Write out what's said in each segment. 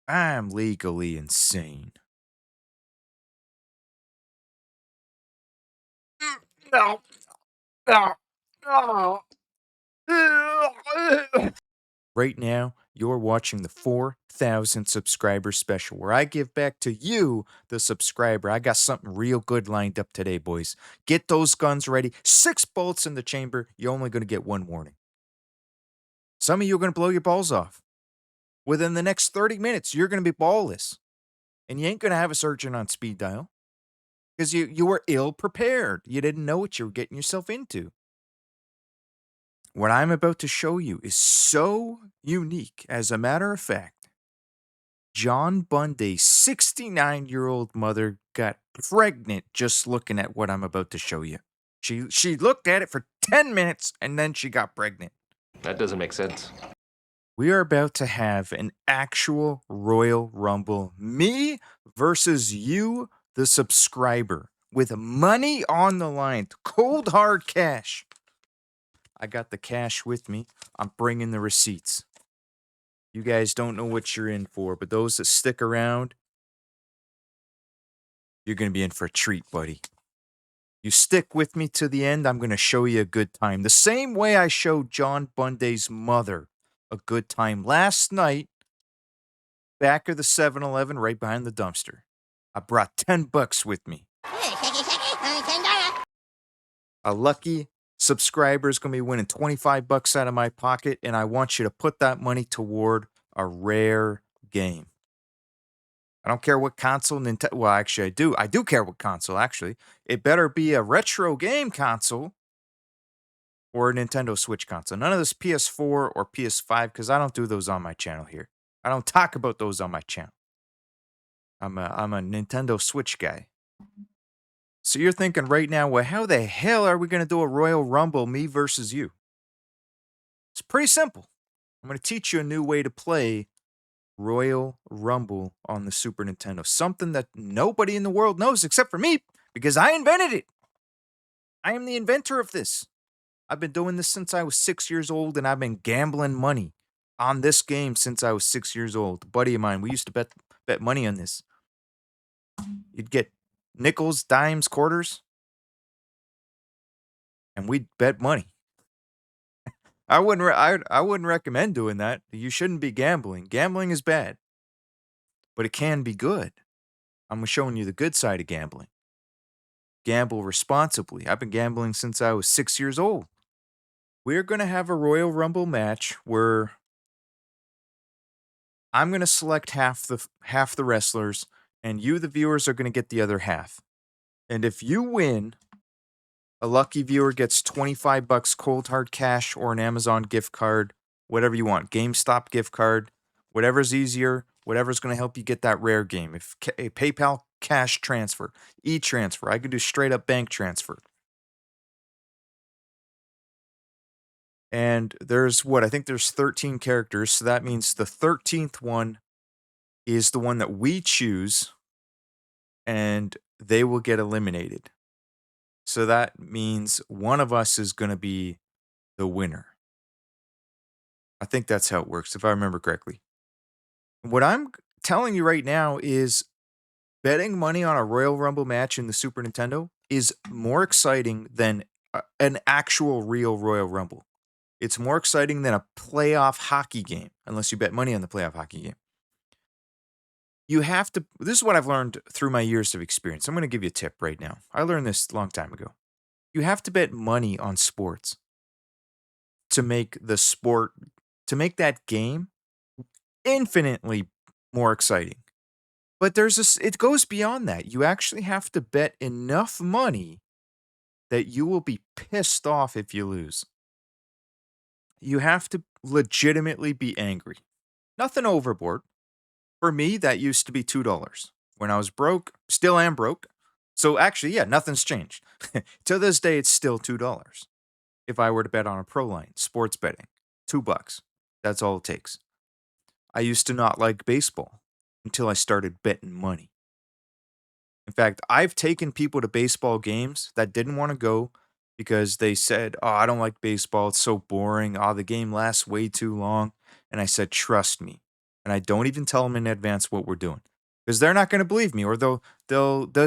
I'm legally insane. No, no, no. Right now, you're watching the 4,000 subscriber special where I give back to you, the subscriber. I got something real good lined up today, boys. Get those guns ready. 6 bolts in the chamber. You're only going to get one warning. Some of you are going to blow your balls off. Within the next 30 minutes, you're going to be ballless. And you ain't going to have a surgeon on speed dial because you were ill prepared. You didn't know what you were getting yourself into. What I'm about to show you is so unique. As a matter of fact, John Bundy's 69-year-old mother got pregnant just looking at what I'm about to show you. She looked at it for 10 minutes and then she got pregnant. That doesn't make sense. We are about to have an actual Royal Rumble. Me versus you, the subscriber, with money on the line. Cold hard cash. I got the cash with me. I'm bringing the receipts. You guys don't know what you're in for, but those that stick around, you're going to be in for a treat, buddy. You stick with me to the end, I'm going to show you a good time. The same way I showed John Bundy's mother a good time last night, back of the 7-Eleven right behind the dumpster. I brought $10 with me. A lucky subscriber is going to be winning $25 out of my pocket, and I want you to put that money toward a rare game. I don't care what console Nintendo. Well, actually, I do. I do care what console, actually. It better be a retro game console or a Nintendo Switch console. None of this PS4 or PS5, because I don't do those on my channel here. I don't talk about those on my channel. I'm a Nintendo Switch guy. So you're thinking right now, well, how the hell are we going to do a Royal Rumble, me versus you? It's pretty simple. I'm going to teach you a new way to play Royal Rumble on the Super Nintendo. Something that nobody in the world knows except for me, because I invented it. I am the inventor of this. I've been doing this since I was 6 years old, and I've been gambling money on this game since I was 6 years old. A buddy of mine, we used to bet money on this. You'd get nickels, dimes, quarters, and we'd bet money. I wouldn't recommend doing that. You shouldn't be gambling. Gambling is bad, but it can be good. I'm showing you the good side of gambling. Gamble responsibly. I've been gambling since I was 6 years old. We're going to have a Royal Rumble match where I'm going to select half the wrestlers, and you, the viewers, are going to get the other half. And if you win, a lucky viewer gets $25 cold hard cash or an Amazon gift card, whatever you want. GameStop gift card, whatever's easier, whatever's going to help you get that rare game. If a PayPal cash transfer, e-transfer, I can do straight up bank transfer. And there's I think there's 13 characters, so that means the 13th one is the one that we choose, and they will get eliminated. So that means one of us is going to be the winner. I think that's how it works, if I remember correctly. What I'm telling you right now is betting money on a Royal Rumble match in the Super Nintendo is more exciting than an actual real Royal Rumble. It's more exciting than a playoff hockey game, unless you bet money on the playoff hockey game. You have to, this is what I've learned through my years of experience. I'm going to give you a tip right now. I learned this a long time ago. You have to bet money on sports to make that game infinitely more exciting. But it goes beyond that. You actually have to bet enough money that you will be pissed off if you lose. You have to legitimately be angry. Nothing overboard. For me, that used to be $2. When I was broke, still am broke. So actually, yeah, nothing's changed. To this day, it's still $2. If I were to bet on a pro line, sports betting, $2. That's all it takes. I used to not like baseball until I started betting money. In fact, I've taken people to baseball games that didn't want to go because they said, "Oh, I don't like baseball. It's so boring. Oh, the game lasts way too long." And I said, "Trust me." and I don't even tell them in advance what we're doing because they're not going to believe me, or they'll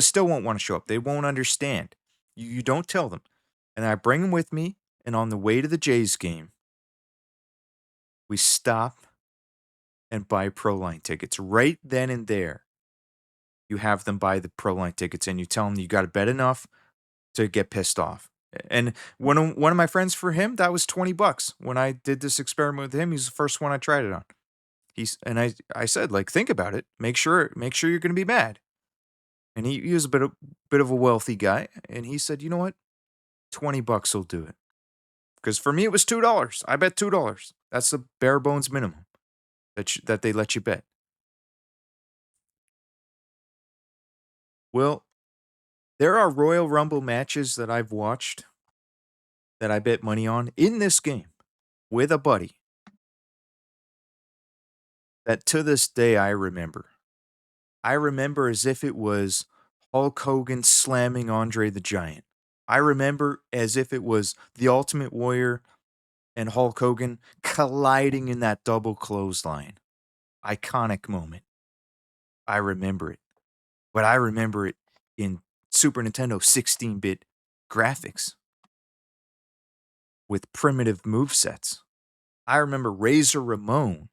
still won't want to show up. They won't understand. You don't tell them, and I bring them with me. And on the way to the Jays game, we stop and buy pro line tickets right then and there. You have them buy the pro line tickets, and you tell them you got to bet enough to get pissed off. And one of my friends, for him, that was $20. When I did this experiment with him, he's the first one I tried it on. I said, like, think about it. Make sure you're gonna be mad. And he was a bit of a wealthy guy, and he said, you know what? $20 will do it. Because for me it was $2. I bet $2. That's the bare bones minimum that they let you bet. Well, there are Royal Rumble matches that I've watched that I bet money on in this game with a buddy that to this day I remember. I remember as if it was Hulk Hogan slamming Andre the Giant. I remember as if it was the Ultimate Warrior and Hulk Hogan colliding in that double clothesline. Iconic moment. I remember it. But I remember it in Super Nintendo 16-bit graphics with primitive movesets. I remember Razor Ramon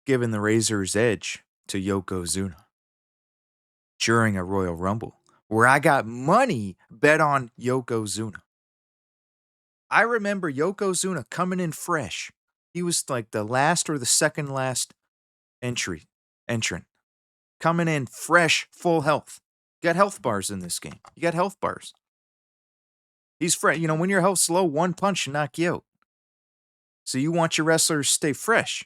giving the Razor's Edge to Yokozuna during a Royal Rumble, where I got money bet on Yokozuna. I remember Yokozuna coming in fresh. He was like the last or the second last entrant. Coming in fresh, full health. You got health bars in this game. You got health bars. He's fresh. You know, when your health's low, one punch will knock you out. So you want your wrestlers to stay fresh.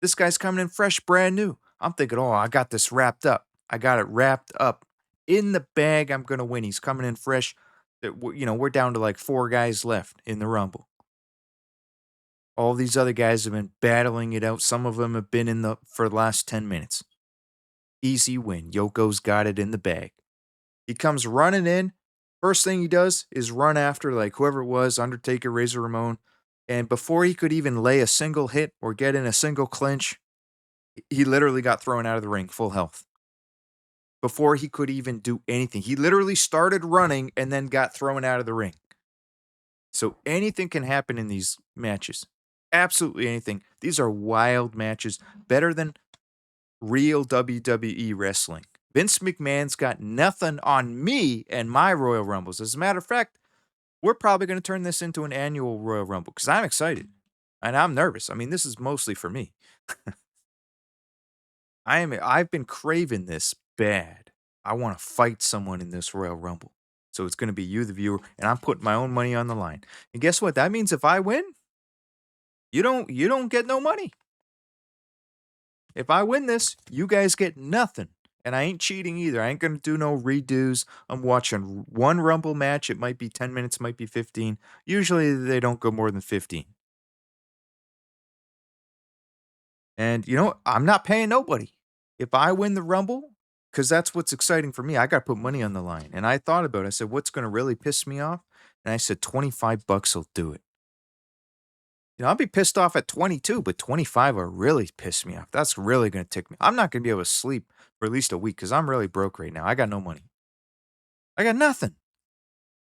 This guy's coming in fresh, brand new. I'm thinking, oh, I got this wrapped up. I got it wrapped up in the bag. I'm going to win. He's coming in fresh. We're down to like 4 guys left in the Rumble. All these other guys have been battling it out. Some of them have been for the last 10 minutes. Easy win. Yoko's got it in the bag. He comes running in. First thing he does is run after like whoever it was, Undertaker, Razor Ramon. And before he could even lay a single hit or get in a single clinch, he literally got thrown out of the ring, full health. Before he could even do anything. He literally started running and then got thrown out of the ring. So anything can happen in these matches. Absolutely anything. These are wild matches. Better than real WWE wrestling. Vince McMahon's got nothing on me and my Royal Rumbles. As a matter of fact, we're probably going to turn this into an annual Royal Rumble because I'm excited and I'm nervous. I mean, this is mostly for me. I've been craving this bad. I want to fight someone in this Royal Rumble. So it's going to be you, the viewer, and I'm putting my own money on the line. And guess what? That means if I win, you don't get no money. If I win this, you guys get nothing. And I ain't cheating either. I ain't going to do no redos. I'm watching one Rumble match. It might be 10 minutes, might be 15. Usually they don't go more than 15. And I'm not paying nobody. If I win the Rumble, because that's what's exciting for me, I got to put money on the line. And I thought about it. I said, what's going to really piss me off? And I said, $25 will do it. I'll be pissed off at 22, but 25 will really piss me off. That's really going to tick me. I'm not going to be able to sleep for at least a week because I'm really broke right now. I got no money. I got nothing.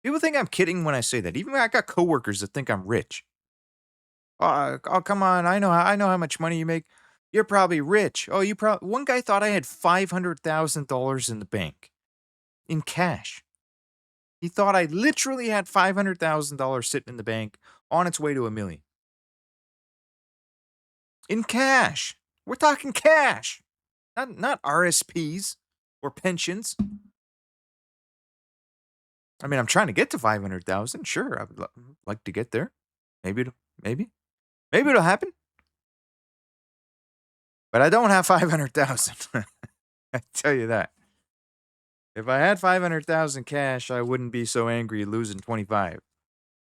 People think I'm kidding when I say that. Even I got coworkers that think I'm rich. Oh, come on. I know how much money you make. You're probably rich. Oh, one guy thought I had $500,000 in the bank in cash. He thought I literally had $500,000 sitting in the bank on its way to $1 million. In cash. We're talking cash. Not RSPs or pensions. I mean, I'm trying to get to 500,000. Sure, I would like to get there. Maybe it'll happen. But I don't have 500,000. I tell you that. If I had 500,000 cash, I wouldn't be so angry losing 25.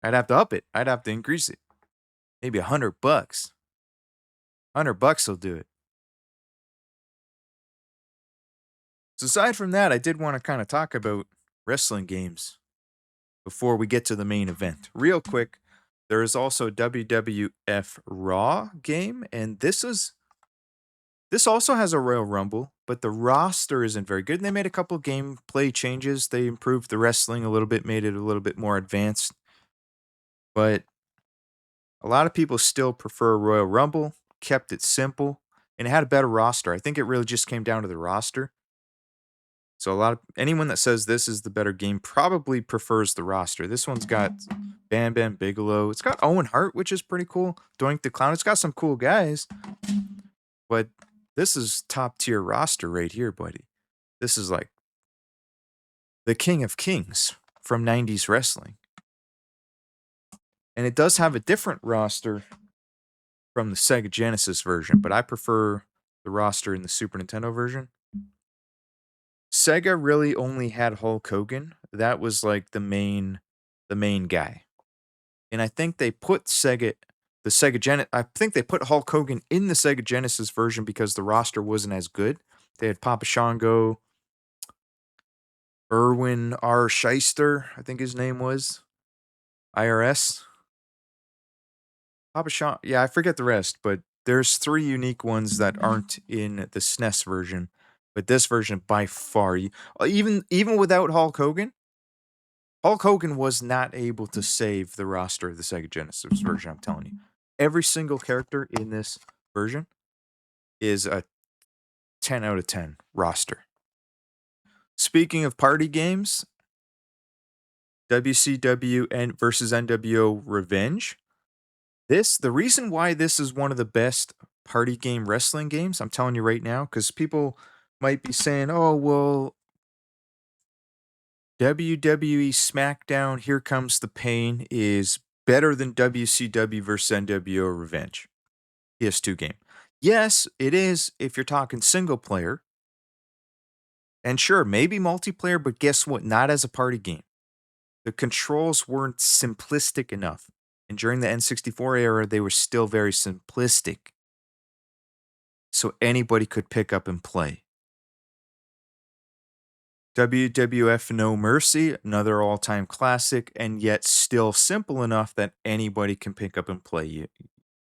I'd have to up it. I'd have to increase it. Maybe $100. $100 will do it. So aside from that, I did want to kind of talk about wrestling games before we get to the main event. Real quick, There is also a WWF Raw game, and this also has a Royal Rumble, but the roster isn't very good. And they made a couple gameplay changes. They improved the wrestling a little bit, made it a little bit more advanced. But a lot of people still prefer Royal Rumble, kept it simple, and it had a better roster. I think it really just came down to the roster. So a lot of anyone that says this is the better game probably prefers the roster. This one's got Bam Bam Bigelow. It's got Owen Hart, which is pretty cool. Doink the Clown. It's got some cool guys, but this is top tier roster right here, buddy. This is like the king of kings from 90s wrestling. And it does have a different roster from the Sega Genesis version, but I prefer the roster in the Super Nintendo version. Sega really only had Hulk Hogan. That was like the main guy. And I think they put I think they put Hulk Hogan in the Sega Genesis version because the roster wasn't as good. They had Papa Shango, Erwin R. Shyster, I think his name was. IRS. Papa Shango. Yeah, I forget the rest, but there's three unique ones that aren't in the SNES version. But this version, by far, even without Hulk Hogan was not able to save the roster of the Sega Genesis version. I'm telling you, every single character in this version is a 10 out of 10 roster. Speaking of party games, WCW and versus NWO Revenge. The reason why this is one of the best party game wrestling games, I'm telling you right now, because people might be saying, oh, well, WWE SmackDown Here Comes the Pain is better than WCW versus NWO Revenge. PS2 game. Yes, it is if you're talking single player. And sure, maybe multiplayer, but guess what? Not as a party game. The controls weren't simplistic enough. And during the N64 era, they were still very simplistic. So anybody could pick up and play. WWF No Mercy, another all time classic, and yet still simple enough that anybody can pick up and play.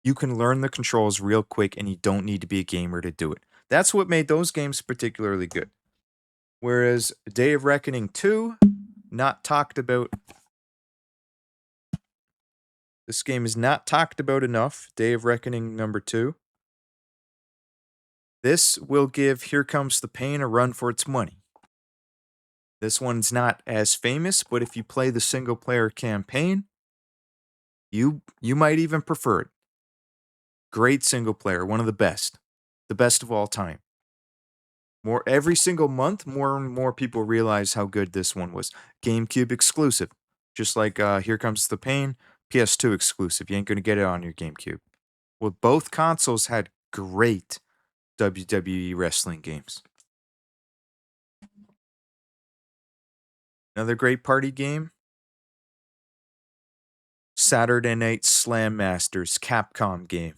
You can learn the controls real quick, and you don't need to be a gamer to do it. That's what made those games particularly good. Whereas Day of Reckoning 2, not talked about. This game is not talked about enough. Day of Reckoning number 2. This will give Here Comes the Pain a run for its money. This one's not as famous, but if you play the single player campaign, you might even prefer it. Great single player, one of the best of all time. Every single month, more and more people realize how good this one was. GameCube exclusive, just like Here Comes the Pain, PS2 exclusive. You ain't gonna get it on your GameCube. Well, both consoles had great WWE wrestling games. Another great party game, Saturday Night Slam Masters Capcom game.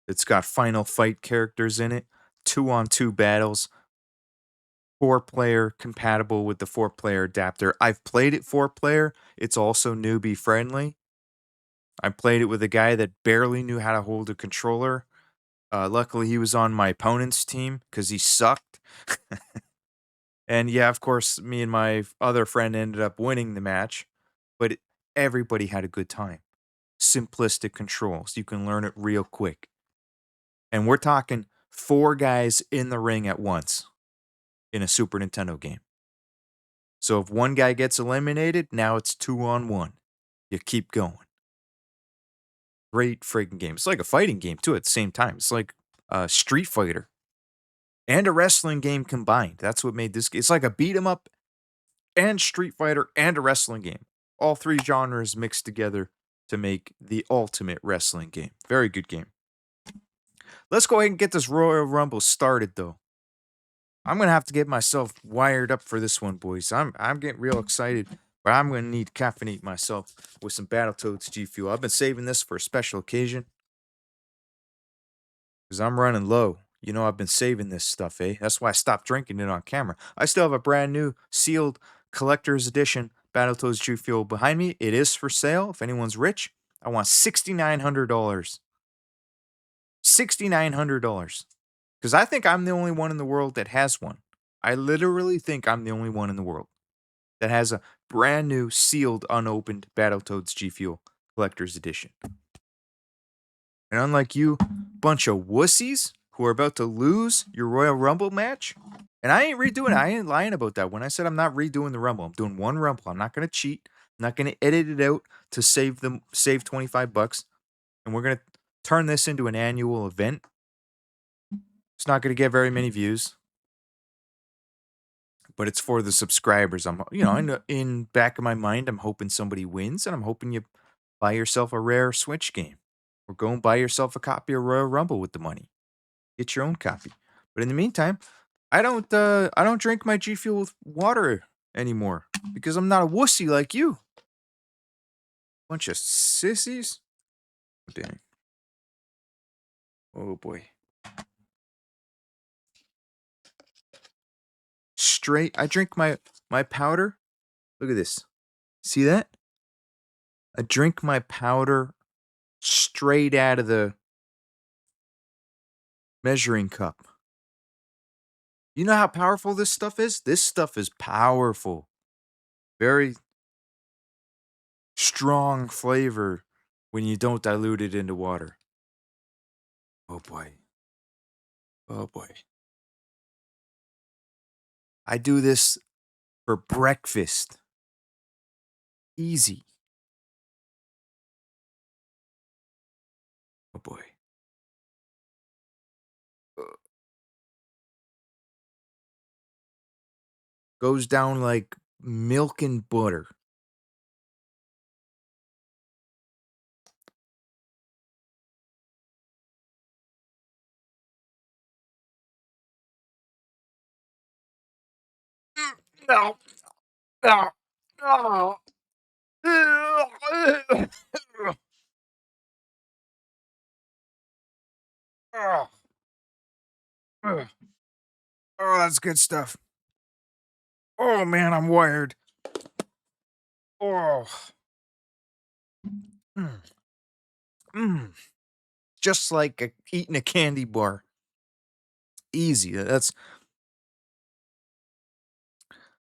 It's got Final Fight characters in it, 2-on-2 battles, 4-player compatible with the 4-player adapter. I've played it 4-player. It's also newbie friendly. I played it with a guy that barely knew how to hold a controller. Luckily, he was on my opponent's team because he sucked. And yeah, of course, me and my other friend ended up winning the match, but everybody had a good time. Simplistic controls. You can learn it real quick. And we're talking 4 guys in the ring at once in a Super Nintendo game. So if one guy gets eliminated, now it's 2-on-1. You keep going. Great freaking game. It's like a fighting game, too, at the same time. It's like a Street Fighter and a wrestling game combined. That's what made this. It's like a beat 'em up and Street Fighter and a wrestling game. All 3 genres mixed together to make the ultimate wrestling game. Very good game. Let's go ahead and get this Royal Rumble started, though. I'm gonna have to get myself wired up for this one, boys. I'm getting real excited, but I'm gonna need to caffeinate myself with some Battletoads G Fuel. I've been saving this for a special occasion because I'm running low. You know, I've been saving this stuff, eh? That's why I stopped drinking it on camera. I still have a brand new sealed collector's edition Battletoads G Fuel behind me. It is for sale if anyone's rich. I want $6,900. $6,900. Because I think I'm the only one in the world that has one. I literally think I'm the only one in the world that has a brand new, sealed, unopened Battletoads G Fuel Collector's Edition. And unlike you, bunch of wussies who are about to lose your Royal Rumble match, and I ain't redoing it. I ain't lying about that. When I said I'm not redoing the Rumble, I'm doing one Rumble. I'm not going to cheat. I'm not going to edit it out to save $25, and we're going to turn this into an annual event. It's not going to get very many views, but it's for the subscribers. I'm, in back of my mind, I'm hoping somebody wins, and I'm hoping you buy yourself a rare Switch game, or go and buy yourself a copy of Royal Rumble with the money. Get your own copy. But in the meantime, I don't drink my G Fuel with water anymore because I'm not a wussy like you. Bunch of sissies. Oh, dang. Oh boy. Straight. I drink my powder. Look at this. See that? I drink my powder straight out of the measuring cup. You know how powerful this stuff is? This stuff is powerful. Very strong flavor when you don't dilute it into water. Oh boy. Oh boy. I do this for breakfast. Easy. Oh boy. Goes down like milk and butter. No. No. No. Oh, that's good stuff. Oh man, I'm wired. Oh. Mm. Mm. Just like eating a candy bar. Easy. That's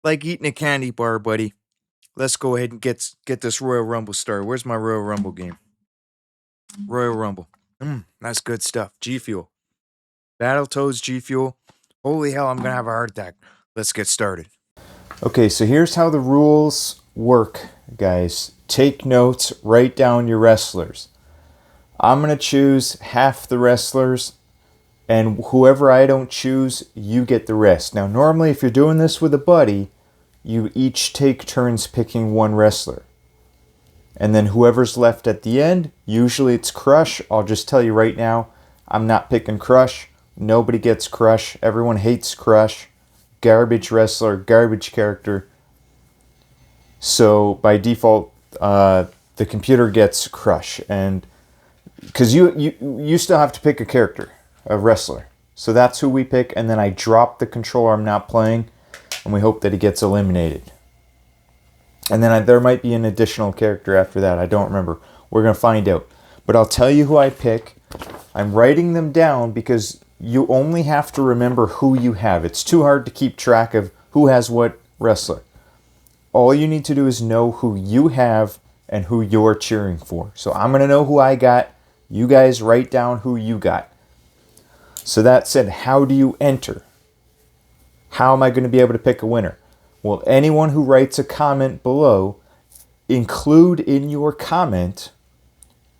like eating a candy bar, buddy. Let's go ahead and get this Royal Rumble started. Where's my Royal Rumble game? Royal Rumble. That's good stuff. G Fuel. Battletoads G Fuel. Holy hell, I'm gonna have a heart attack. Let's get started. Okay, so here's how the rules work, guys. Take notes, write down your wrestlers. I'm gonna choose half the wrestlers, and whoever I don't choose, you get the rest. Now, normally, if you're doing this with a buddy, you each take turns picking one wrestler. And then whoever's left at the end, usually it's Crush. I'll just tell you right now, I'm not picking Crush. Nobody gets Crush. Everyone hates Crush. Garbage wrestler, garbage character. So by default, the computer gets Crush. And because you still have to pick a character, a wrestler. So that's who we pick. And then I drop the controller I'm not playing. And we hope that he gets eliminated. And then there might be an additional character after that. I don't remember. We're going to find out. But I'll tell you who I pick. I'm writing them down because you only have to remember who you have. It's too hard to keep track of who has what wrestler. All you need to do is know who you have and who you're cheering for. So I'm going to know who I got. You guys write down who you got. So that said, how do you enter? How am I going to be able to pick a winner? Well, anyone who writes a comment below, include in your comment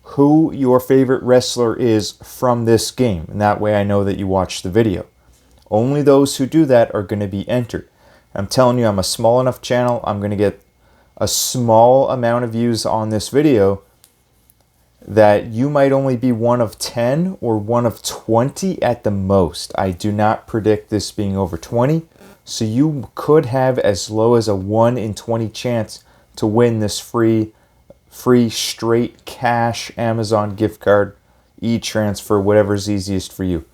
who your favorite wrestler is from this game. And that way I know that you watched the video. Only those who do that are going to be entered. I'm telling you, I'm a small enough channel. I'm going to get a small amount of views on this video that you might only be one of 10 or one of 20 at the most. I do not predict this being over 20. So you could have as low as a 1 in 20 chance to win this free straight cash Amazon gift card, e-transfer, whatever's easiest for you.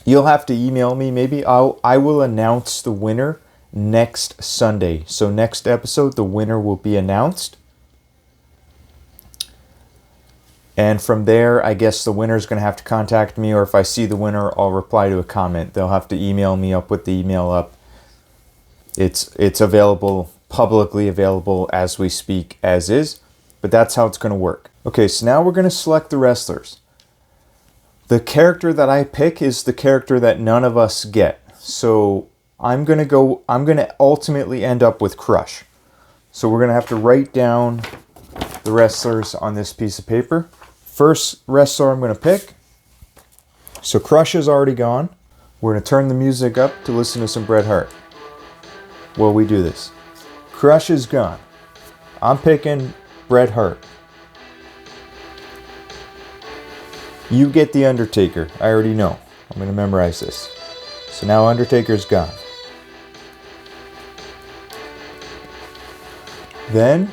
You'll have to email me maybe. I will announce the winner next Sunday. So next episode, the winner will be announced. And from there, I guess the winner's going to have to contact me, or if I see the winner, I'll reply to a comment. They'll have to email me. I'll put the email up. It's available, publicly available as we speak, as is. But that's how it's going to work. Okay, so now we're going to select the wrestlers. The character that I pick is the character that none of us get. So I'm going to ultimately end up with Crush. So we're going to have to write down the wrestlers on this piece of paper. First wrestler I'm going to pick. So Crush is already gone. We're going to turn the music up to listen to some Bret Hart while we do this. Crush is gone. I'm picking Bret Hart. You get The Undertaker. I already know. I'm going to memorize this. So now Undertaker's gone. Then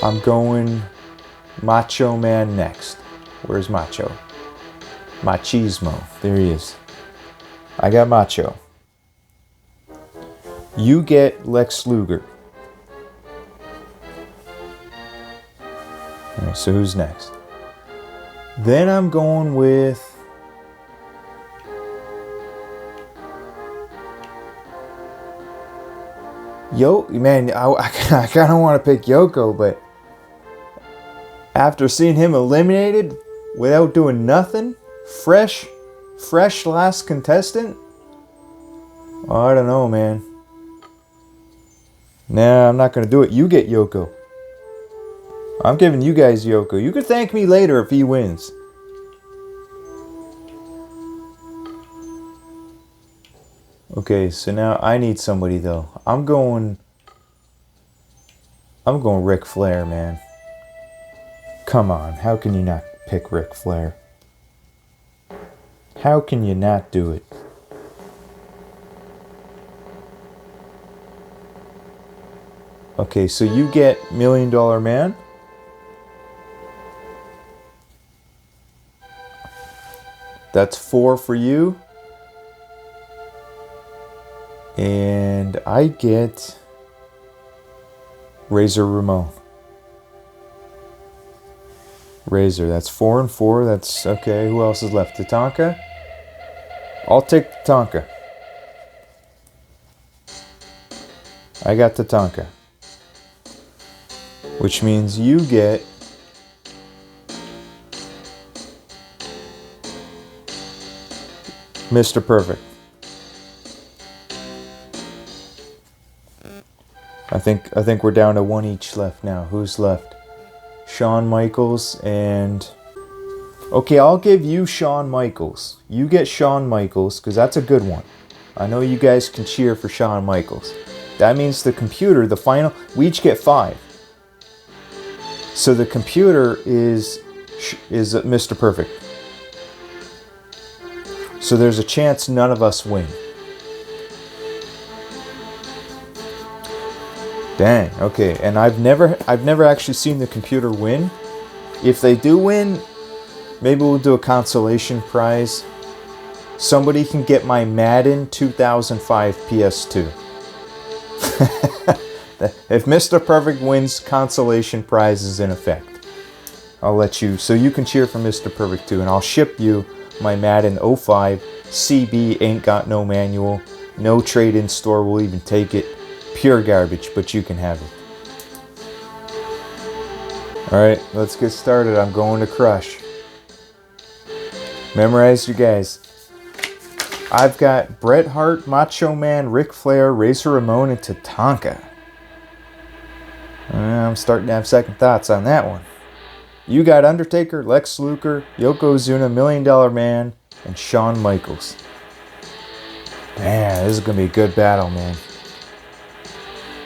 I'm going Macho Man next. Where's Macho? Machismo. There he is. I got Macho. You get Lex Luger. Alright, so who's next? Then I'm going with man, I kind of want to pick Yoko, but after seeing him eliminated without doing nothing, fresh last contestant, I don't know, man. Nah, I'm not going to do it. You get Yoko. I'm giving you guys Yoko. You can thank me later if he wins. Okay, so now I need somebody though. I'm going Ric Flair, man. Come on, how can you not pick Ric Flair? How can you not do it? Okay, so you get $1 Million Man. That's 4 for you. And I get Razor Ramon. Razor, that's 4 and 4. That's okay. Who else is left? Tatanka? I'll take Tatanka. I got Tatanka. Which means you get Mr. Perfect. I think we're down to 1 each left now. Who's left? Shawn Michaels and... Okay, I'll give you Shawn Michaels. You get Shawn Michaels, because that's a good one. I know you guys can cheer for Shawn Michaels. That means the computer, the final... We each get 5. So the computer is Mr. Perfect. So there's a chance none of us win. Dang, okay. And I've never actually seen the computer win. If they do win, maybe we'll do a consolation prize. Somebody can get my Madden 2005 PS2. If Mr. Perfect wins, consolation prize is in effect. I'll let you, so you can cheer for Mr. Perfect too, and I'll ship you my Madden 05 CB, ain't got no manual, no trade-in store will even take it. Pure garbage, but you can have it. Alright, let's get started. I'm going to Crush. Memorize you guys. I've got Bret Hart, Macho Man, Ric Flair, Razor Ramon, and Tatanka. I'm starting to have second thoughts on that one. You got Undertaker, Lex Luger, Yokozuna, $1 Million Man, and Shawn Michaels. Man, this is going to be a good battle, man.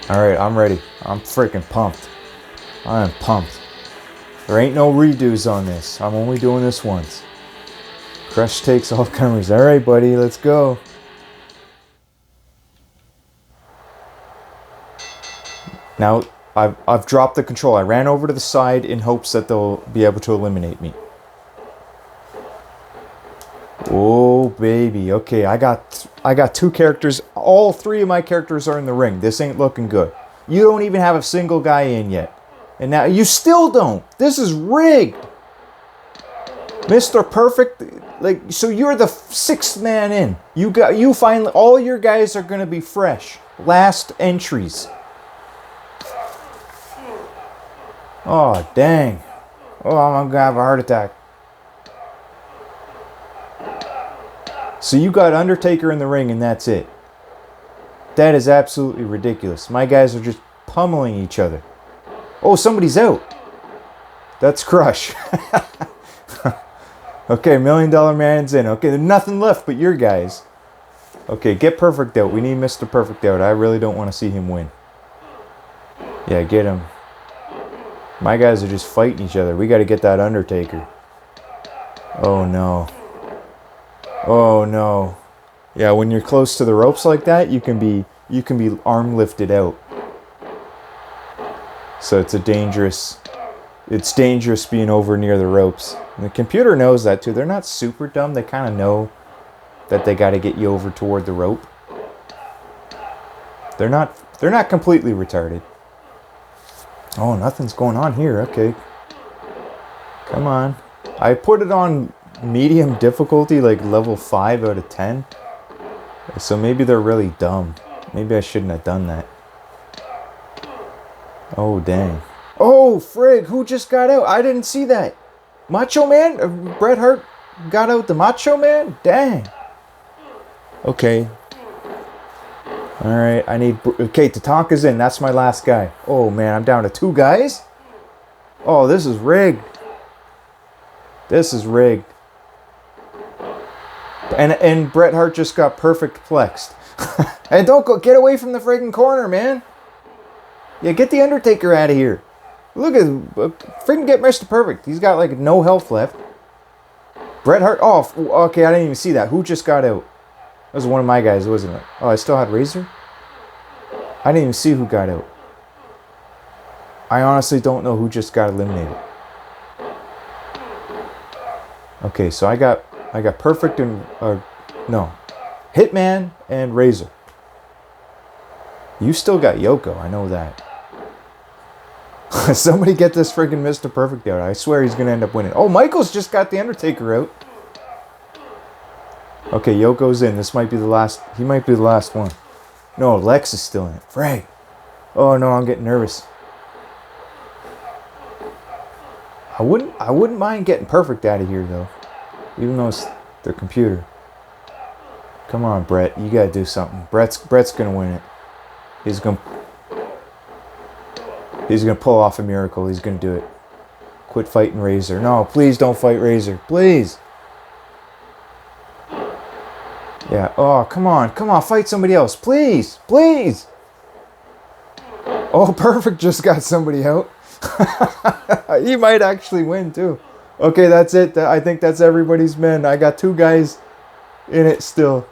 Alright, I'm ready. I'm freaking pumped. I am pumped. There ain't no redos on this. I'm only doing this once. Crush takes all comers. Alright, buddy, let's go. Now, I've dropped the control. I ran over to the side in hopes that they'll be able to eliminate me. Oh Oh, baby. Okay, I got 2 characters. All 3 of my characters are in the ring. This ain't looking good. You don't even have a single guy in yet. And now you still don't. This is rigged. Mr. Perfect, like, so you're the 6th man in. You finally, all your guys are going to be fresh. Last entries. Oh, dang. Oh, I'm going to have a heart attack. So you got Undertaker in the ring and that's it. That is absolutely ridiculous. My guys are just pummeling each other. Oh, somebody's out. That's Crush. Okay, $1 Million Man's in. Okay, there's nothing left but your guys. Okay, get Perfect out. We need Mr. Perfect out. I really don't want to see him win. Yeah, get him. My guys are just fighting each other. We got to get that Undertaker. Oh, no. Oh, no. Yeah, when you're close to the ropes like that, you can be arm lifted out. So it's dangerous being over near the ropes. And the computer knows that too. They're not super dumb. They kind of know that they got to get you over toward the rope. They're not completely retarded. Oh, nothing's going on here. Okay. Come on. I put it on medium difficulty, like level 5 out of 10. So maybe they're really dumb. Maybe I shouldn't have done that. Oh, dang. Oh, frig, who just got out? I didn't see that. Macho Man? Bret Hart got out the Macho Man? Dang. Okay. Alright, I need... Okay, Tatanka's in. That's my last guy. Oh, man, I'm down to 2 guys? Oh, this is rigged. This is rigged. And Bret Hart just got perfect plexed. And don't go... Get away from the friggin' corner, man. Yeah, get the Undertaker out of here. Look at... Friggin' get Mr. Perfect. He's got, like, no health left. Bret Hart... Oh, okay, I didn't even see that. Who just got out? That was one of my guys, wasn't it? Oh, I still had Razor? I didn't even see who got out. I honestly don't know who just got eliminated. Okay, so I got Perfect and... no. Hitman and Razor. You still got Yoko, I know that. Somebody get this friggin' Mr. Perfect out. I swear he's gonna end up winning. Oh, Michaels just got the Undertaker out. Okay, Yoko's in. This might be the last. He might be the last one. No, Lex is still in it. Frag. Oh no, I'm getting nervous. I wouldn't mind getting Perfect out of here though. Even though it's their computer. Come on, Bret. You gotta do something. Bret's gonna win it. He's gonna pull off a miracle. He's gonna do it. Quit fighting Razor. No, please don't fight Razor. Please. Yeah. Oh, come on. Come on. Fight somebody else. Please. Please. Oh, Perfect just got somebody out. He might actually win, too. Okay, that's it. I think that's everybody's men. I got 2 guys in it still.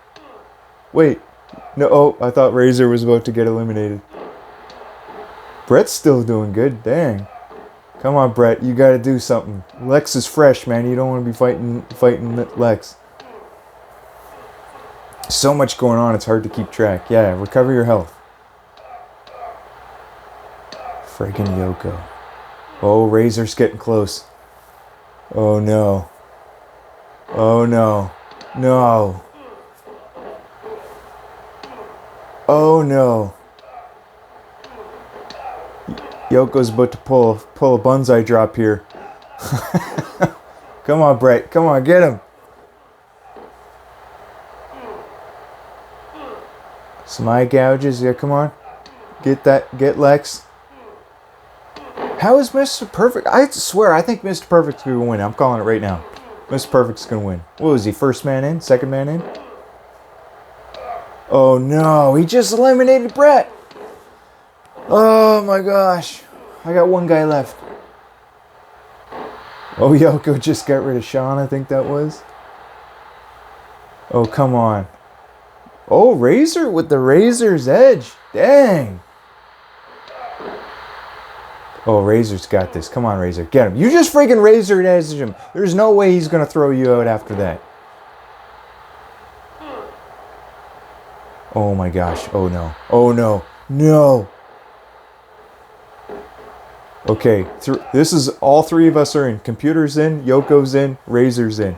Wait. No. Oh, I thought Razor was about to get eliminated. Bret's still doing good. Dang. Come on, Bret. You got to do something. Lex is fresh, man. You don't want to be fighting Lex. So much going on, it's hard to keep track. Yeah, recover your health. Friggin' Yoko. Oh, Razor's getting close. Oh, no. Oh, no. No. Oh, no. Yoko's about to pull a bonsai drop here. Come on, Bret. Come on, get him. Some eye gouges. Yeah, come on. Get that. Get Lex. How is Mr. Perfect? I swear, I think Mr. Perfect's going to win. I'm calling it right now. Mr. Perfect's going to win. What was he? First man in? Second man in? Oh, no. He just eliminated Bret. Oh, my gosh. I got 1 guy left. Oh, Yoko just got rid of Shawn, I think that was. Oh, come on. Oh, Razor with the Razor's Edge. Dang. Oh, Razor's got this. Come on, Razor. Get him. You just freaking Razor Edge him. There's no way he's going to throw you out after that. Oh my gosh. Oh no. Oh no. No. Okay. This is all three of us are in. Computer's in, Yoko's in, Razor's in.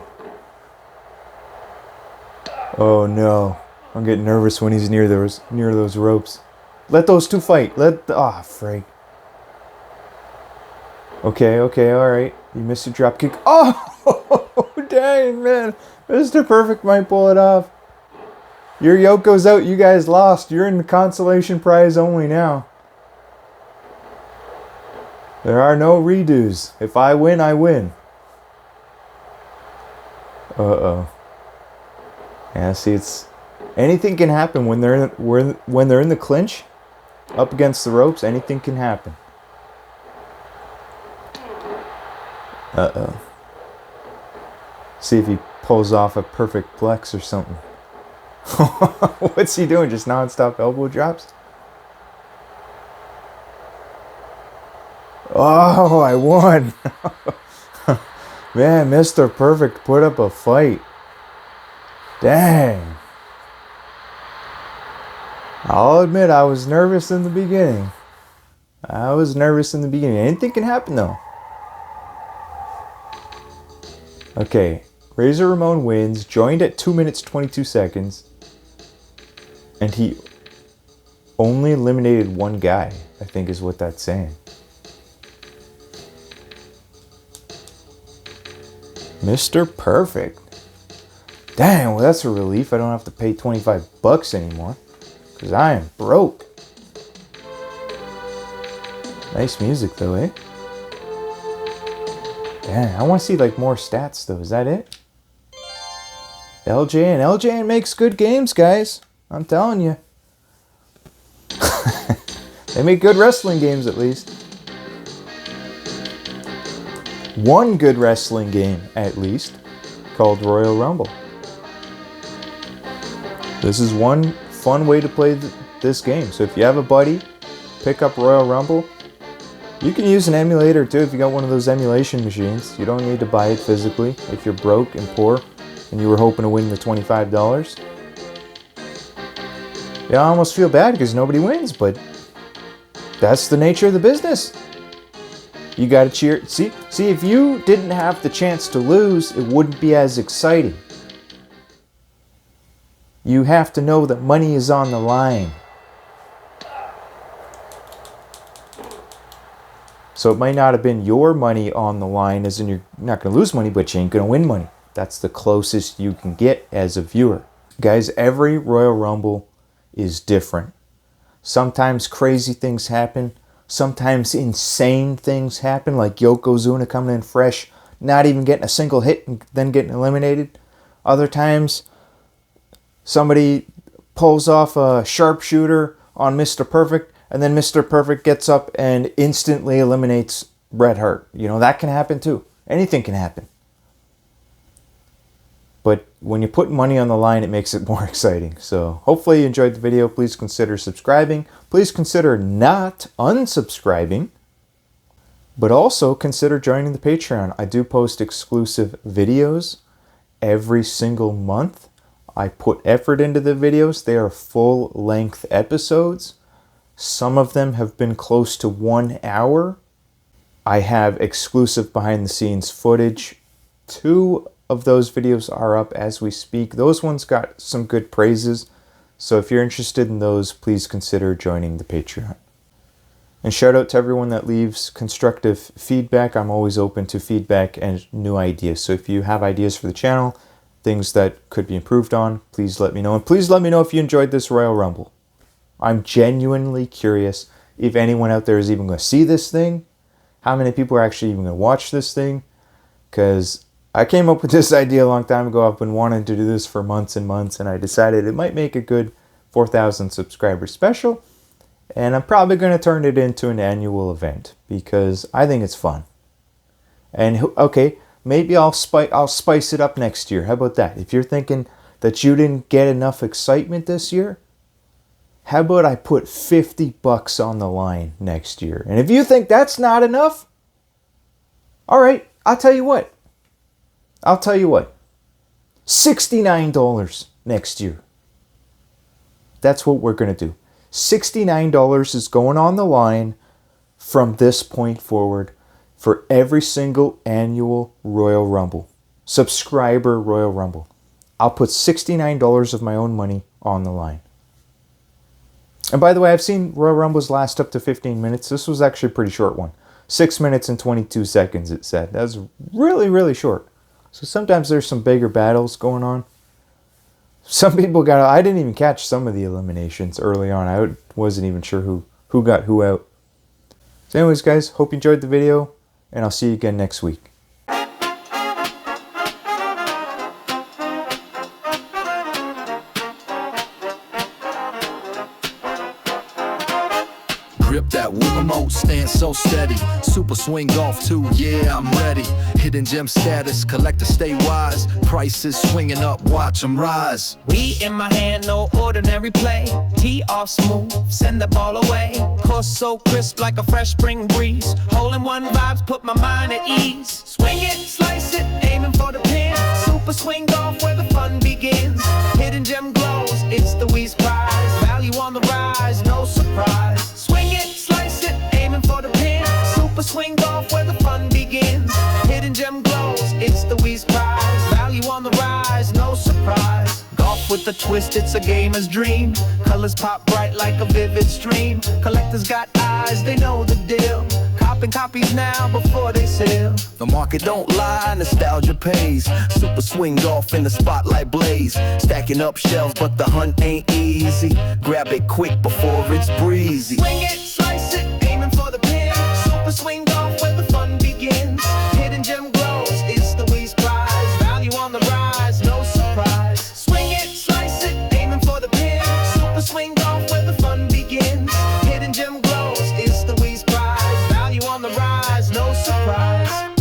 Oh no. I'm getting nervous when he's near those ropes. Let those two fight. Frig. Okay, alright. You missed your drop kick. Oh, dang, man. Mr. Perfect might pull it off. Your Yoko's out. You guys lost. You're in the consolation prize only now. There are no redos. If I win, I win. Uh-oh. Yeah, see, anything can happen when they're in the clinch, up against the ropes. Anything can happen. Uh-oh. See if he pulls off a perfect plex or something. What's he doing? Just non-stop elbow drops? Oh, I won. Man, Mr. Perfect put up a fight. Dang. I'll admit I was nervous in the beginning. Anything can happen though. Okay, Razor Ramon wins, joined at 2 minutes 22 seconds. And he only eliminated one guy, I think is what that's saying. Mr. Perfect. Dang, well that's a relief. I don't have to pay $25 anymore. Because I am broke. Nice music though, eh? Dang, I want to see like more stats though. Is that it? LJN makes good games, guys. I'm telling you. They make good wrestling games at least. One good wrestling game at least, called Royal Rumble. This is one fun way to play this game. So if you have a buddy, pick up Royal Rumble. You can use an emulator too if you got one of those emulation machines. You don't need to buy it physically if you're broke and poor and you were hoping to win the $25. Yeah, I almost feel bad because nobody wins, but that's the nature of the business. You gotta cheer. See, if you didn't have the chance to lose, it wouldn't be as exciting. You have to know that money is on the line. So it might not have been your money on the line, as in you're not going to lose money, but you ain't going to win money. That's the closest you can get as a viewer. Guys, every Royal Rumble is different. Sometimes crazy things happen. Sometimes insane things happen, like Yokozuna coming in fresh, not even getting a single hit and then getting eliminated. Other times, somebody pulls off a sharpshooter on Mr. Perfect, and then Mr. Perfect gets up and instantly eliminates Bret Hart. You know, that can happen too. Anything can happen. But when you put money on the line, it makes it more exciting. So hopefully you enjoyed the video. Please consider subscribing. Please consider not unsubscribing. But also consider joining the Patreon. I do post exclusive videos every single month. I put effort into the videos. They are full-length episodes. Some of them have been close to 1 hour. I have exclusive behind-the-scenes footage. 2 of those videos are up as we speak. Those ones got some good praises. So if you're interested in those, please consider joining the Patreon. And shout out to everyone that leaves constructive feedback. I'm always open to feedback and new ideas. So if you have ideas for the channel, things that could be improved on, please let me know. And please let me know if you enjoyed this Royal Rumble. I'm genuinely curious if anyone out there is even going to see this thing. How many people are actually even going to watch this thing? Because I came up with this idea a long time ago. I've been wanting to do this for months and months, and I decided it might make a good 4,000 subscriber special. And I'm probably going to turn it into an annual event because I think it's fun. And okay, maybe I'll spice it up next year. How about that? If you're thinking that you didn't get enough excitement this year, how about I put $50 on the line next year? And if you think that's not enough, all right, I'll tell you what. $69 next year. That's what we're going to do. $69 is going on the line from this point forward for every single annual Royal Rumble, subscriber Royal Rumble. I'll put $69 of my own money on the line. And by the way, I've seen Royal Rumbles last up to 15 minutes. This was actually a pretty short one. 6 minutes and 22 seconds, it said. That's really, really short. So sometimes there's some bigger battles going on. Some people I didn't even catch some of the eliminations early on. I wasn't even sure who got who out. So anyways, guys, hope you enjoyed the video, and I'll see you again next week. Grip that wheel remote, stand so steady. Super swing golf too, yeah, I'm ready. Hidden gem status, collector stay wise. Prices swinging up, watch them rise. We in my hand, no ordinary play. Tee off smooth, send the ball away. Course so crisp like a fresh spring breeze. Hole in one vibes, put my mind at ease. Swing it, slice it, aiming for the pin. Super swing golf where the fun begins. Hidden gem glows, it's the Wee's prize. Value on the rise, no surprise. Swing it, slice it, aiming for the pin. Super swing golf where the fun begins. Hidden gem glows, it's the Wee's prize. Value on the rise, no surprise. Golf with a twist, it's a gamer's dream. Colors pop bright like a vivid stream. Collectors got eyes, they know the deal. Copping copies now before they sell. The market don't lie, nostalgia pays. Super swing golf in the spotlight blaze. Stacking up shelves, but the hunt ain't easy. Grab it quick before it's breezy. Swing it, slice it, aiming for the pin. Super swing golf where the fun begins. Hidden gem glows, it's the Wee's prize. Value on the rise, no surprise. Swing it, slice it, aiming for the pin. Super swing golf where the fun begins. Hidden gem glows, it's the Wee's prize. Value on the rise, no surprise.